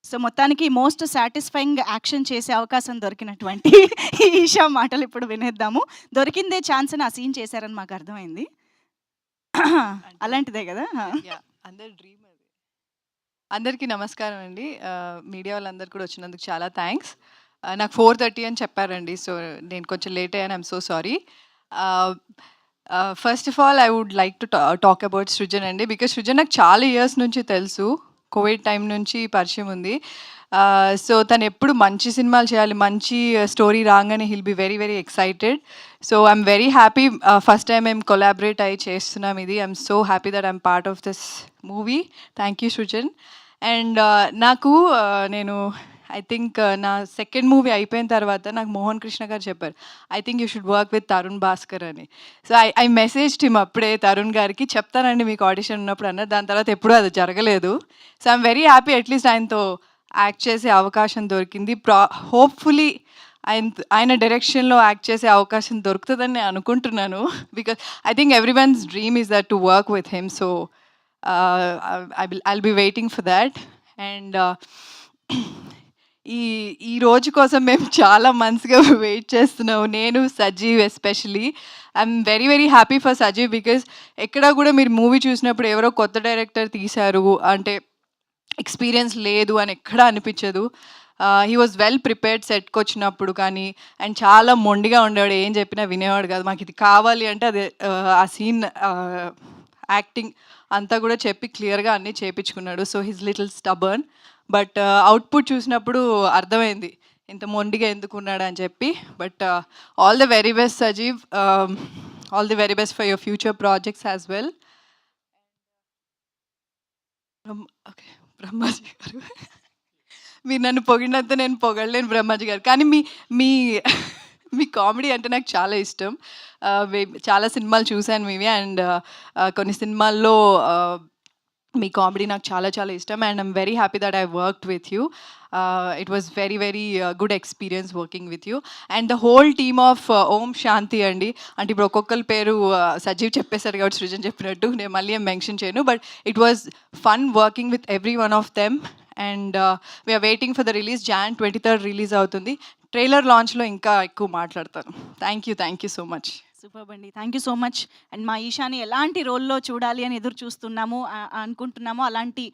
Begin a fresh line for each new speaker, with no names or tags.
So మొత్తానికి most satisfying action చేసే అవకాశం దొరికినటువంటి ఈ ఈషా మాటలు ఇప్పుడు వినేద్దాము. దొరికిందే ఛాన్స్ అని ఆ సీన్ చేశారని మాకు అర్థమైంది. అలాంటిదే కదా?
యాహ్! అందరి డ్రీమ్ అది. అందరికీ నమస్కారం అండి. మీడియా వాళ్ళందరూ కూడా వచ్చినందుకు చాలా థ్యాంక్స్. నాకు 4:30 అని చెప్పారండి. సో, నేను కొంచెం లేట్ అయ్యాను. I am so sorry. First of all I would like to talk about Srujan అండి. బికాజ్ సృజన్ నాకు చాలా ఇయర్స్ నుంచి తెలుసు. కోవిడ్ టైం నుంచి పరిచయం ఉంది. సో, తను ఎప్పుడు మంచి సినిమాలు చేయాలి, మంచి స్టోరీ రాగానే he'll be very very excited. So, I'm very happy. First time మేము కొలాబరేట్ అయ్యి చేస్తున్నాం ఇది. I'm so happy that I'm part of this movie. Thank you Srujan. And నాకు నేను ఐ థింక్ నా సెకండ్ మూవీ అయిపోయిన తర్వాత నాకు మోహన్ కృష్ణ గారు చెప్పారు, I think you should work with Tarun Bhaskar అని. సో ఐ మెసేజ్డ్ హిమ్ అప్పుడే తరుణ్ గారికి, చెప్తానండి మీకు ఆడిషన్ ఉన్నప్పుడు అన్నారు. దాని తర్వాత ఎప్పుడూ అది జరగలేదు. So I'm very happy at least ఆయనతో యాక్ట్ చేసే అవకాశం దొరికింది. హోప్ఫుల్లీ ఆయన డైరెక్షన్లో యాక్ట్ చేసే అవకాశం దొరుకుతుందని నేను అనుకుంటున్నాను. Because I think every once dream is that to work with him. So I'll be waiting for that. And ఈ రోజు కోసం మేము చాలా మంత్స్గా వెయిట్ చేస్తున్నాము. నేను, Sajeev especially. I'm very very happy for Sajeev because ఎక్కడా కూడా మీరు మూవీ చూసినప్పుడు ఎవరో కొత్త డైరెక్టర్ తీశారు అంటే ఎక్స్పీరియన్స్ లేదు అని ఎక్కడా అనిపించదు. హీ వాజ్ వెల్ ప్రిపేర్డ్ సెట్కి వచ్చినప్పుడు కానీ. అండ్ చాలా మొండిగా ఉండేవాడు, ఏం చెప్పినా వినేవాడు కాదు. మాకు ఇది కావాలి అంటే అది ఆ సీన్ యాక్టింగ్ అంతా కూడా చెప్పి క్లియర్గా అన్నీ చేయించుకున్నాడు. So he's little stubborn. But output చూసినప్పుడు అర్థమైంది ఇంత మొండిగా ఎందుకున్నాడు అని చెప్పి. But all the very best Sajeev. All the very best for your future projects as well. Okay, Brahmaji garu, మీరు నన్ను పొగిడినంత నేను పొగడలేను బ్రహ్మాజీ గారు. కానీ మీ మీ మీ కామెడీ అంటే నాకు చాలా ఇష్టం. చాలా సినిమాలు చూశాను మీవి. అండ్ కొన్ని సినిమాల్లో మీ కామెడీ నాకు చాలా చాలా ఇష్టం. And I'm very happy that I worked with you. It was very very good experience working with you. And the whole team of Om Shanti అండి. అంటే ఇప్పుడు ఒక్కొక్కరి పేరు సజీవ్ చెప్పేశారు కాబట్టి సృజన్ చెప్పినట్టు నేను మళ్ళీ ఏం మెన్షన్ చేయను. But it was fun working with every one of them. And we're waiting for the release. Jan 23rd release అవుతుంది. ట్రైలర్ లాంచ్లో ఇంకా ఎక్కువ మాట్లాడతాను. Thank you so much.
Super అండి, thank you so much. And మా ఈషాని ఎలాంటి రోల్లో చూడాలి అని ఎదురు చూస్తున్నాము అనుకుంటున్నాము. అలాంటి